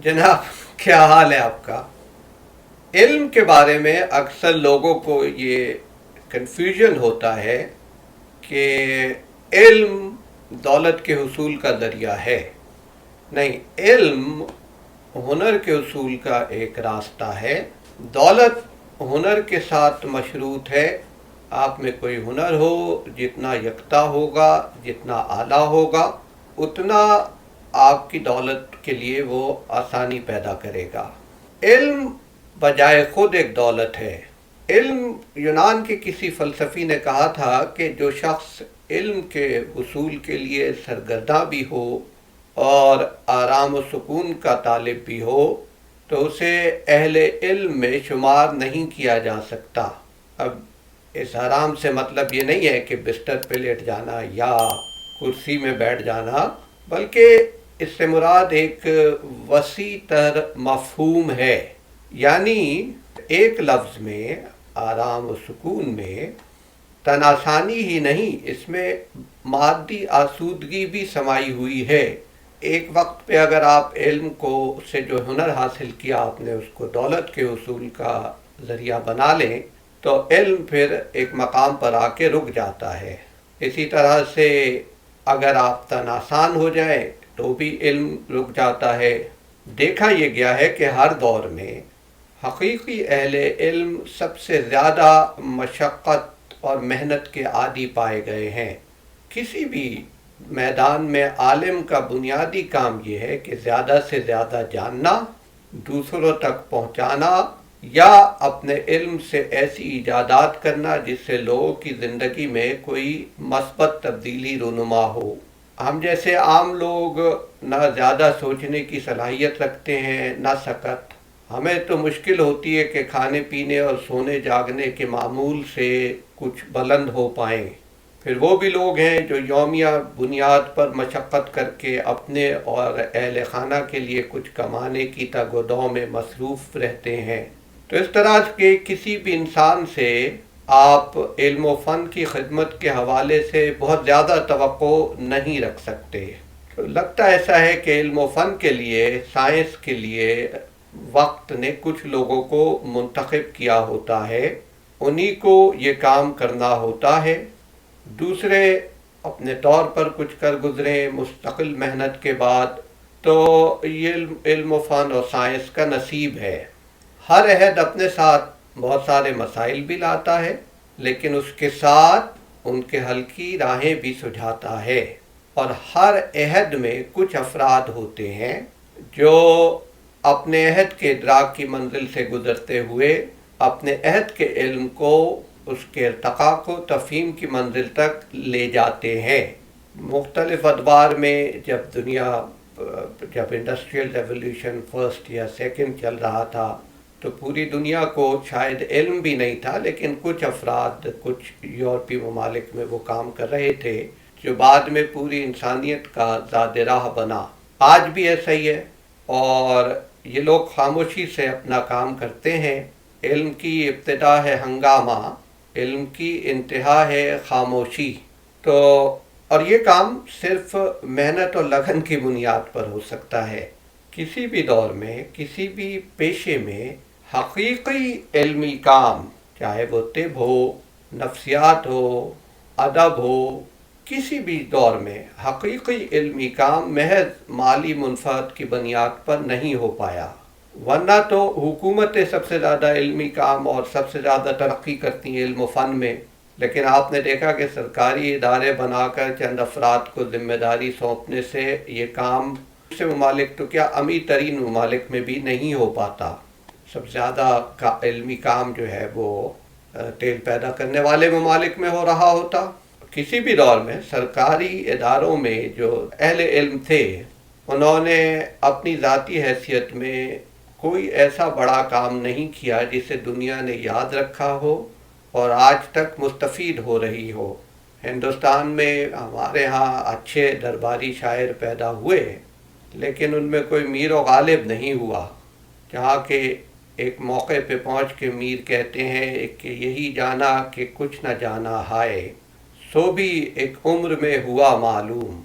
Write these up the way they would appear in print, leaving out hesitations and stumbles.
जनाब, क्या हाल है आपका। इल्म के बारे में अक्सर लोगों को ये कन्फ्यूजन होता है कि इल्म दौलत के हुसूल का ज़रिया है। नहीं, इल्म हुनर के हुसूल का एक रास्ता है। दौलत हुनर के साथ मशरूत है। आप में कोई हुनर हो, जितना यकता होगा, जितना आला होगा, उतना आपकी दौलत के लिए वो आसानी पैदा करेगा। इल्म बजाय खुद एक दौलत है। इल्म, यूनान के किसी फ़लसफ़ी ने कहा था कि जो शख्स इल्म के हुसूल के लिए सरगर्दा भी हो और आराम व सुकून का तालिब भी हो तो उसे अहले इल्म में शुमार नहीं किया जा सकता। अब इस आराम से मतलब ये नहीं है कि बिस्तर पे लेट जाना या कुर्सी में बैठ जाना, बल्कि इससे मुराद एक वसी तर मफहूम है। यानी एक लफ्ज़ में, आराम व सुकून में, तनासानी ही नहीं, इसमें मादी आसूदगी भी समाई हुई है। एक वक्त पे अगर आप इल्म को से जो हुनर हासिल किया आपने उसको दौलत के उसूल का ज़रिया बना लें तो इल्म फिर एक मकाम पर आके रुक जाता है। इसी तरह से अगर आप तनासान हो जाए तो भी इल्म रुक जाता है। देखा यह गया है कि हर दौर में हकीकी अहले इल्म सबसे ज़्यादा मशक्क़त और मेहनत के आदी पाए गए हैं। किसी भी मैदान में आलिम का बुनियादी काम यह है कि ज़्यादा से ज़्यादा जानना, दूसरों तक पहुँचाना या अपने इल्म से ऐसी इजादात करना जिससे लोगों की ज़िंदगी में कोई मस्बत तब्दीली रूनुमा हो। हम जैसे आम लोग ना ज़्यादा सोचने की सलाहियत रखते हैं, ना सकत। हमें तो मुश्किल होती है कि खाने पीने और सोने जागने के मामूल से कुछ बुलंद हो पाएँ। फिर वो भी लोग हैं जो यौमिया बुनियाद पर मशक्क़त करके अपने और अहल खाना के लिए कुछ कमाने की तगोदौ में मसरूफ़ रहते हैं। तो इस तरह के किसी भी इंसान से आप इल्म व फ़न की खिदमत के हवाले से बहुत ज़्यादा तवक्को नहीं रख सकते। तो लगता ऐसा है कि इल्म व फ़न के लिए, साइंस के लिए वक्त ने कुछ लोगों को मुंतखब किया होता है, उन्हीं को ये काम करना होता है। दूसरे अपने तौर पर कुछ कर गुजरें मुस्तकिल मेहनत के बाद, तो ये इल्म फ़न और साइंस का नसीब है। हर अहद अपने साथ बहुत सारे मसाइल भी लाता है, लेकिन उसके साथ उनके हल की राहें भी सुझाता है। और हर अहद में कुछ अफराद होते हैं जो अपने अहद के इदराक की मंजिल से गुजरते हुए अपने अहद के इल्म को, उसके इर्तक़ा को तफ़हीम की मंजिल तक ले जाते हैं। मुख्तलिफ़ अदवार में जब इंडस्ट्रियल रेवोल्यूशन फर्स्ट या सेकंड चल रहा था तो पूरी दुनिया को शायद इल्म भी नहीं था, लेकिन कुछ अफराद कुछ यूरोपीय ममालिक में वो काम कर रहे थे जो बाद में पूरी इंसानियत का ज़ाद राह बना। आज भी ऐसा ही है और ये लोग खामोशी से अपना काम करते हैं। इल्म की इब्तिदा है हंगामा, इल्म की इंतहा है खामोशी। तो और ये काम सिर्फ मेहनत और लगन की बुनियाद पर हो सकता है। किसी भी दौर में, किसी भी पेशे में हकीकी इल्मी काम, चाहे वो तिब हो, नफ्सियात हो, अदब हो, किसी भी दौर में हकीकी इल्मी काम महज माली मुनफ़ात की बुनियाद पर नहीं हो पाया। वरना तो हुकूमतें सबसे ज़्यादा इल्मी काम और सबसे ज़्यादा तरक्की करती हैं इल्म फ़न में, लेकिन आपने देखा कि सरकारी इदारे बनाकर चंद अफराद को ज़िम्मेदारी सौंपने से ये काम से ममालिक तो क्या अमीर तरीन ममालिक में भी नहीं हो पाता। सबसे ज़्यादा का इल्मी काम जो है वो तेल पैदा करने वाले ममालिक में हो रहा होता। किसी भी दौर में सरकारी इदारों में जो अहले इल्म थे उन्होंने अपनी ज़ाती हैसियत में कोई ऐसा बड़ा काम नहीं किया जिसे दुनिया ने याद रखा हो और आज तक मुस्तफ़ीद हो रही हो। हिंदुस्तान में हमारे यहाँ अच्छे दरबारी शायर पैदा हुए, लेकिन उनमें कोई मीर व गालिब नहीं हुआ। जहाँ के एक मौके पे पहुँच के मीर कहते हैं कि यही जाना कि कुछ न जाना हाय, सो भी एक उम्र में हुआ मालूम।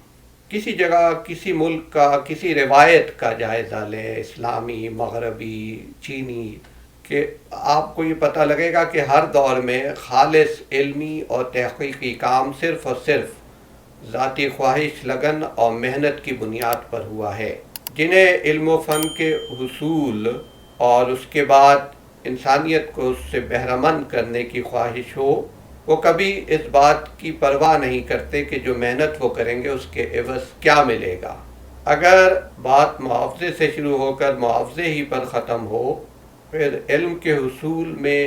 کسی جگہ کسی ملک کا کسی روایت کا جائزہ لیں، اسلامی، مغربی، چینی، کہ آپ کو یہ پتہ لگے گا کہ ہر دور میں خالص علمی اور تحقیقی کام صرف اور صرف ذاتی خواہش، لگن اور محنت کی بنیاد پر ہوا ہے۔ جنہیں علم و فن کے حصول اور اس کے بعد انسانیت کو اس سے بہرہ مند کرنے کی خواہش ہو، وہ کبھی اس بات کی پرواہ نہیں کرتے کہ جو محنت وہ کریں گے اس کے عوض کیا ملے گا۔ اگر بات معاوضے سے شروع ہو کر معاوضے ہی پر ختم ہو، پھر علم کے حصول میں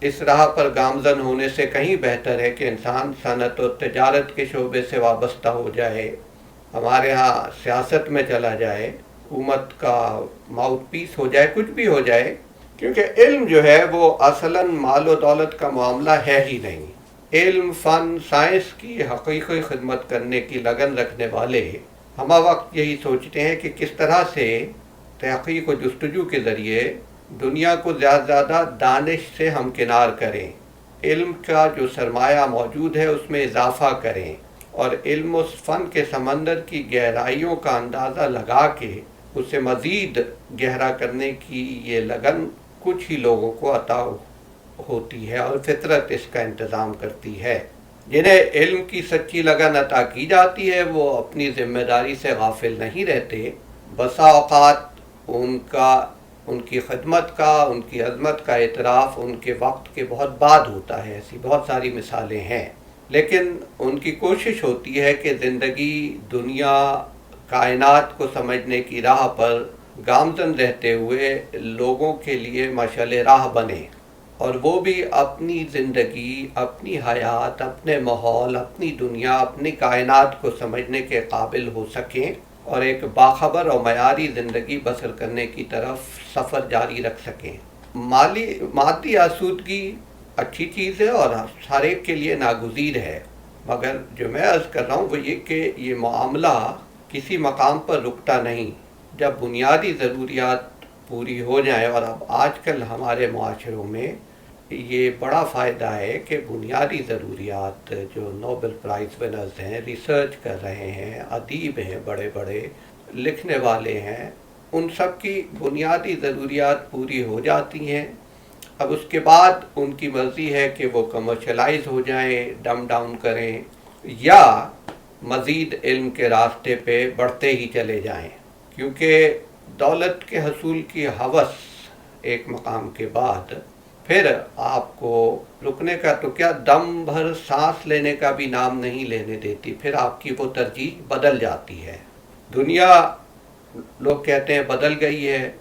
اس راہ پر گامزن ہونے سے کہیں بہتر ہے کہ انسان صنعت و تجارت کے شعبے سے وابستہ ہو جائے، ہمارے ہاں سیاست میں چلا جائے، حکومت کا ماؤتھ پیس ہو جائے، کچھ بھی ہو جائے، کیونکہ علم جو ہے وہ اصلاً مال و دولت کا معاملہ ہے ہی نہیں۔ علم، فن، سائنس کی حقیقی خدمت کرنے کی لگن رکھنے والے ہمہ وقت یہی سوچتے ہیں کہ کس طرح سے تحقیق و جستجو کے ذریعے دنیا کو زیادہ زیادہ دانش سے ہمکنار کریں، علم کا جو سرمایہ موجود ہے اس میں اضافہ کریں، اور علم و فن کے سمندر کی گہرائیوں کا اندازہ لگا کے اسے مزید گہرا کرنے کی یہ لگن کچھ ہی لوگوں کو عطا ہوتی ہے اور فطرت اس کا انتظام کرتی ہے۔ جنہیں علم کی سچی لگن عطا کی جاتی ہے وہ اپنی ذمہ داری سے غافل نہیں رہتے، بسا اوقات ان کی خدمت کا، ان کی عظمت کا اعتراف ان کے وقت کے بہت بعد ہوتا ہے۔ ایسی بہت ساری مثالیں ہیں، لیکن ان کی کوشش ہوتی ہے کہ زندگی، دنیا، کائنات کو سمجھنے کی راہ پر گامزن رہتے ہوئے لوگوں کے لیے مشعل راہ بنے، اور وہ بھی اپنی زندگی، اپنی حیات، اپنے ماحول، اپنی دنیا، اپنی کائنات کو سمجھنے کے قابل ہو سکیں اور ایک باخبر اور معیاری زندگی بسر کرنے کی طرف سفر جاری رکھ سکیں۔ مادی آسودگی اچھی چیز ہے اور ہر ایک کے لیے ناگزیر ہے، مگر جو میں عرض کر رہا ہوں وہ یہ کہ یہ معاملہ کسی مقام پر رکتا نہیں۔ جب بنیادی ضروریات پوری ہو جائیں، اور اب آج کل ہمارے معاشروں میں یہ بڑا فائدہ ہے کہ بنیادی ضروریات جو نوبل پرائز ونرز ہیں، ریسرچ کر رہے ہیں، ادیب ہیں، بڑے بڑے لکھنے والے ہیں، ان سب کی بنیادی ضروریات پوری ہو جاتی ہیں۔ اب اس کے بعد ان کی مرضی ہے کہ وہ کمرشلائز ہو جائیں، ڈم ڈاؤن کریں، یا مزید علم کے راستے پہ بڑھتے ہی چلے جائیں، کیونکہ دولت کے حصول کی ہوس ایک مقام کے بعد پھر آپ کو رکنے کا تو کیا، دم بھر سانس لینے کا بھی نام نہیں لینے دیتی، پھر آپ کی وہ ترجیح بدل جاتی ہے۔ دنیا، لوگ کہتے ہیں بدل گئی ہے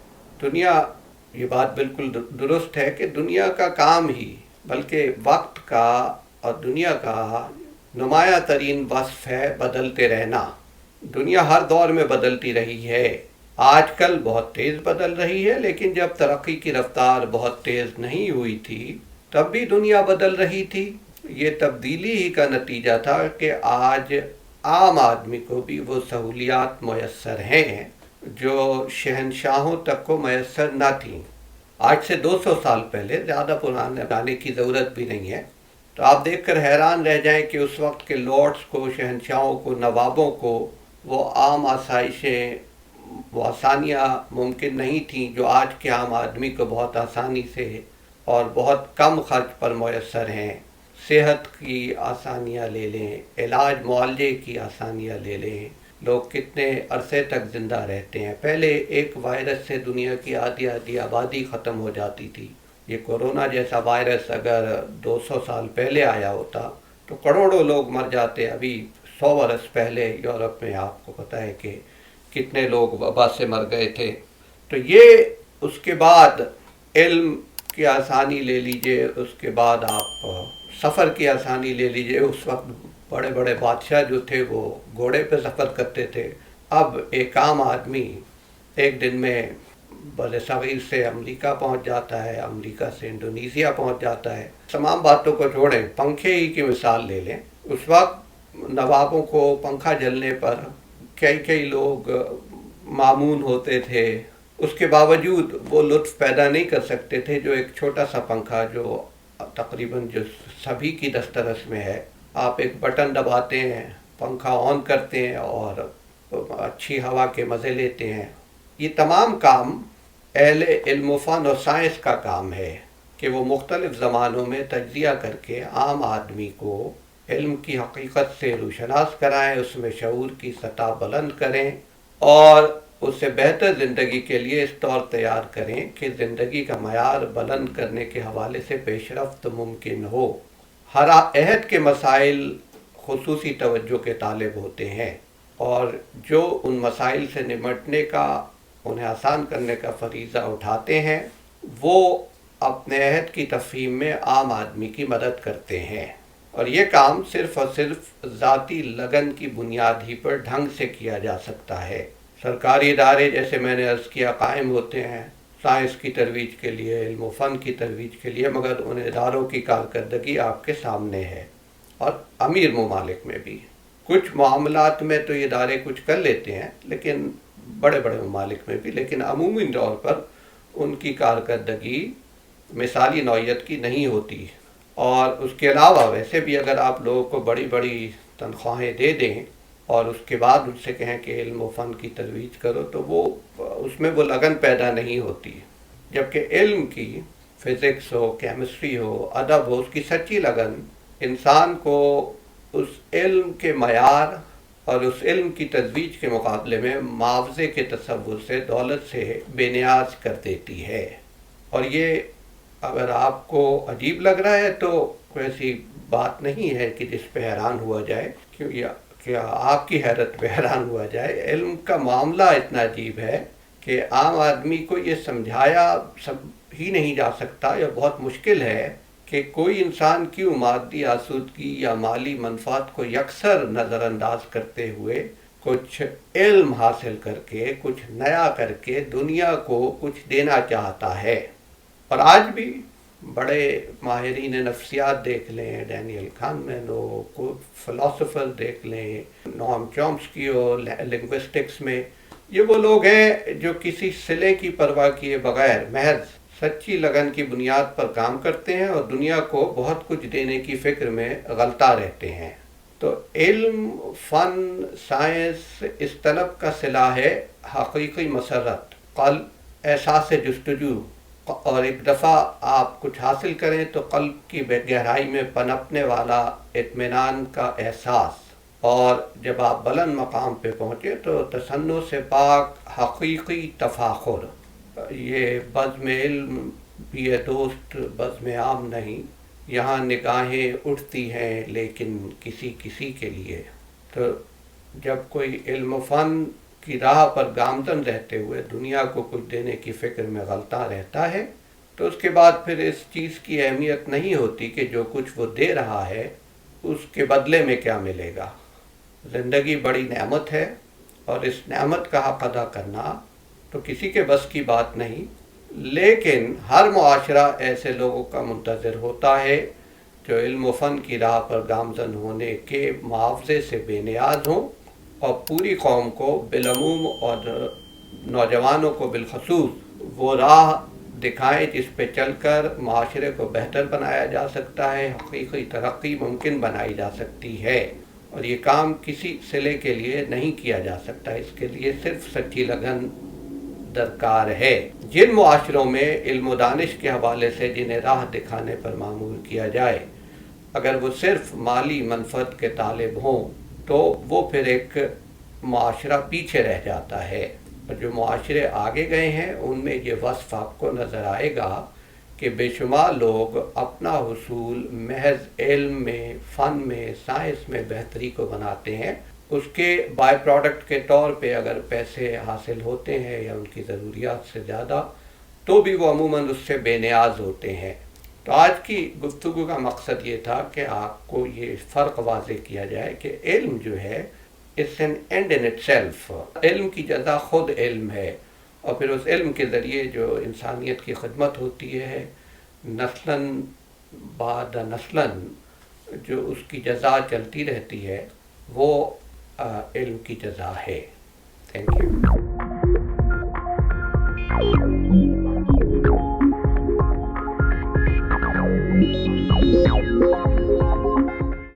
دنیا، یہ بات بالکل درست ہے کہ دنیا کا کام ہی، بلکہ وقت کا اور دنیا کا نمایاں ترین وصف ہے بدلتے رہنا۔ دنیا ہر دور میں بدلتی رہی ہے، آج کل بہت تیز بدل رہی ہے، لیکن جب ترقی کی رفتار بہت تیز نہیں ہوئی تھی تب بھی دنیا بدل رہی تھی۔ یہ تبدیلی ہی کا نتیجہ تھا کہ آج عام آدمی کو بھی وہ سہولیات میسر ہیں جو شہنشاہوں تک کو میسر نہ تھیں۔ آج سے 200 سال پہلے، زیادہ پرانے جانے کی ضرورت بھی نہیں ہے، تو آپ دیکھ کر حیران رہ جائیں کہ اس وقت کے لارڈز کو، شہنشاہوں کو، نوابوں کو وہ عام آسائشیں، وہ آسانیاں ممکن نہیں تھیں جو آج کے عام آدمی کو بہت آسانی سے اور بہت کم خرچ پر میسر ہیں۔ صحت کی آسانیاں لے لیں، علاج معالجے کی آسانیاں لے لیں، لوگ کتنے عرصے تک زندہ رہتے ہیں۔ پہلے ایک وائرس سے دنیا کی آدھی آبادی ختم ہو جاتی تھی۔ یہ کورونا جیسا وائرس اگر 200 سال پہلے آیا ہوتا تو کروڑوں لوگ مر جاتے۔ ابھی 100 برس پہلے یورپ میں آپ کو پتہ ہے کہ کتنے لوگ وبا سے مر گئے تھے۔ تو یہ اس کے بعد علم کی آسانی لے لیجئے، اس کے بعد آپ سفر کی آسانی لے لیجئے۔ اس وقت بڑے بڑے بادشاہ جو تھے وہ گھوڑے پہ سفر کرتے تھے، اب ایک عام آدمی ایک دن میں بر صغیر سے امریکہ پہنچ جاتا ہے، امریکہ سے انڈونیزیا پہنچ جاتا ہے۔ تمام باتوں کو چھوڑیں، پنکھے ہی کی مثال لے لیں۔ اس وقت نوابوں کو پنکھا جلنے پر کئی لوگ مامون ہوتے تھے، اس کے باوجود وہ لطف پیدا نہیں کر سکتے تھے جو ایک چھوٹا سا پنکھا جو تقریباً جو سبھی کی دسترس میں ہے، آپ ایک بٹن دباتے ہیں، पंखा ऑन करते हैं और अच्छी हवा के मज़े लेते हैं। ये तमाम काम अहले इल्म फ़न और साइंस का काम है कि वो मुख्तलिफ़ ज़मानों में तज्ज़िया करके आम आदमी को इल्म की हकीकत से रोशनास कराएं, उसमें शऊर की सतह बुलंद करें और उससे बेहतर ज़िंदगी के लिए इस तौर तैयार करें कि ज़िंदगी का मयार बुलंद करने के हवाले से पेशरफ्त मुमकिन हो। हर अहद के मसाइल खुसूसी तवज्जो के तालिब होते हैं और जो उन मसाइल से निमटने का, उन्हें आसान करने का फरीज़ा उठाते हैं, वो अपने अहद की तफ़हीम में आम आदमी की मदद करते हैं। और ये काम सिर्फ़ और सिर्फ ज़ाती लगन की बुनियाद ही पर ढंग से किया जा सकता है। सरकारी इदारे, जैसे मैंने अर्ज़ किया, कायम होते हैं साइंस की तरोीज के लिए, इल्म व फ़न की तरोीज के लिए, मगर उन इदारों की कारकर्दगी आपके सामने है। और अमीर ममालिक में भी कुछ मामलात में तो ये इदारे कुछ कर लेते हैं, लेकिन बड़े बड़े ममालिक में भी, लेकिन अमूमी तौर पर उनकी कारकर्दगी मिसाली नौइयत की नहीं होती। और उसके अलावा वैसे भी अगर आप लोगों को बड़ी बड़ी तनख्वाहें दे दें और उसके बाद उनसे कहें कि इल्म व फ़न की तरोीज करो, तो वो उसमें वो लगन पैदा नहीं होती। जबकि इल्म की, फ़िज़िक्स हो, केमिस्ट्री हो, अदब हो, उसकी सच्ची लगन इंसान को उस इल्म के मयार और उस इल्म की तजवीज के मुकाबले में मुआवजे के तसव्वुर से, दौलत से बेनियाज कर देती है। और ये अगर आपको अजीब लग रहा है तो कोई ऐसी बात नहीं है कि जिस पे हैरान हुआ जाए, क्योंकि क्या आपकी हैरत पे हैरान हुआ जाए। इल्म का मामला इतना अजीब है कि आम आदमी को ये समझाया सब ही नहीं जा सकता, या बहुत मुश्किल है कि कोई इंसान क्यों मादी आसूदगी या माली मनफात को यकसर नज़रअंदाज करते हुए कुछ इल्म हासिल करके, कुछ नया करके दुनिया को कुछ देना चाहता है। और आज भी बड़े माहिरीन नफ्सियात देख लें, डैनियल kahneman हो, कोई फ़िलासफ़र देख लें, नोम चॉम्स्की हो लिंग्विस्टिक्स में, ये वो लोग हैं जो किसी सिले की परवाह किए बगैर महज सच्ची लगन की बुनियाद पर काम करते हैं और दुनिया को बहुत कुछ देने की फ़िक्र में गलता रहते हैं। तो इल्म, फ़न, साइंस इस तलब का सिला है हकीकी मसरत, क़ल्ब, एहसास जुस्तजू। और एक दफ़ा आप कुछ हासिल करें तो क़ल्ब की गहराई में पनपने वाला इत्मीनान का एहसास, और जब आप बुलंद मकाम पे पहुँचे तो तसन्नो से पाक हकीकी तफ़ाखुर। ये बज़्म इल्म भी है दोस्त, बज़्म आम नहीं, यहाँ निगाहें उठती हैं लेकिन किसी किसी के लिए। तो जब कोई इल्म फ़न की राह पर गामज़न रहते हुए दुनिया को कुछ देने की फ़िक्र में गलता रहता है, तो उसके बाद फिर इस चीज़ की अहमियत नहीं होती कि जो कुछ वो दे रहा है उसके बदले में क्या मिलेगा। ज़िंदगी बड़ी नेमत है और इस नेमत का हक़ अदा करना तो किसी के बस की बात नहीं, लेकिन हर मुआशरा ऐसे लोगों का मुंतज़िर होता है जो इल्म व फ़न की राह पर गामज़न होने के मुआवजे से बेनियाज हों और पूरी कौम को बिलअमूम और नौजवानों को बिलखसूस वो राह दिखाएं जिस पे चलकर माशरे को बेहतर बनाया जा सकता है, हकीकी तरक्की मुमकिन बनाई जा सकती है। और ये काम किसी सिले के लिए नहीं किया जा सकता, इसके लिए सिर्फ सच्ची लगन दरकार है। जिन मुआशरों में इल्म व दानिश के हवाले से जिन्हें राह दिखाने पर मामूर किया जाए, अगर वो सिर्फ माली मनफत के तालिब हों तो वो फिर एक मुआशरा पीछे रह जाता है। और जो मुआशरे आगे गए हैं उनमें ये वस्फ़ आपको नज़र आएगा कि बेशुमार लोग अपना हुसूल महज इल्म में, फ़न में, साइंस में बेहतरी को बनाते हैं। उसके बाय प्रोडक्ट के तौर पे अगर पैसे हासिल होते हैं या उनकी ज़रूरियात से ज़्यादा, तो भी वो अमूमन उससे बेनियाज होते हैं। तो आज की गुफ्तगू का मकसद ये था कि आपको ये फ़र्क वाज़ेह किया जाए कि इल्म जो है it's an and in itself. इल्म की जज़ा ख़ुद इल्म है, और फिर उस इल्म के ज़रिए जो इंसानियत की खिदमत होती है, नस्लन बाद नस्लन जो उसकी जज़ा चलती रहती है, वो इल्म की जज़ा है। Thank you.